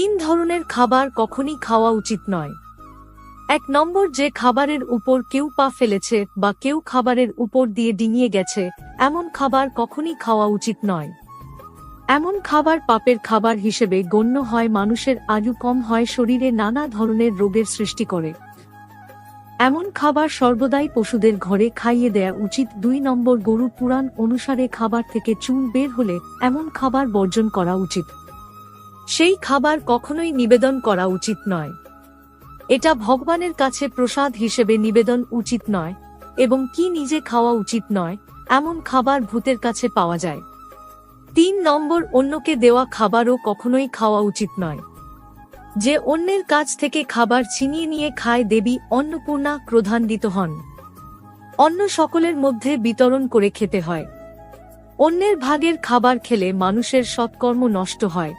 তিন ধরনের খাবার কখনই খাওয়া উচিত নয়। ১ নম্বর, যে খাবারের উপর কেউ পা ফেলেছে বা কেউ খাবারের উপর দিয়ে ডিঙিয়ে গেছে, এমন খাবার কখনই খাওয়া উচিত নয়। এমন খাবার পাপের খাবার হিসেবে গণ্য হয়, মানুষের আয়ু কম হয়, শরীরে নানা ধরনের রোগের সৃষ্টি করে। এমন খাবার সর্বদাই পশুদের ঘরে খাইয়ে দেয়া উচিত। ২ নম্বর, গরু পুরাণ অনুসারে খাবার থেকে চুল বের হলে এমন খাবার বর্জন করা উচিত। সেই খাবার কখনোই নিবেদন করা উচিত নয়। এটা ভগবানের কাছে প্রসাদ হিসেবে নিবেদন উচিত নয়, এবং কি নিজে খাওয়া উচিত নয়। এমন খাবার ভূতের কাছে পাওয়া যায়। ৩ নম্বর, অন্যকে দেওয়া খাবারও কখনোই খাওয়া উচিত নয়। যে অন্যের কাছ থেকে খাবার ছিনিয়ে নিয়ে খায়, দেবী অন্নপূর্ণা ক্রোধান্বিত হন। অন্ন সকলের মধ্যে বিতরণ করে খেতে হয়। অন্যের ভাগের খাবার খেলে মানুষের সৎকর্ম নষ্ট হয়।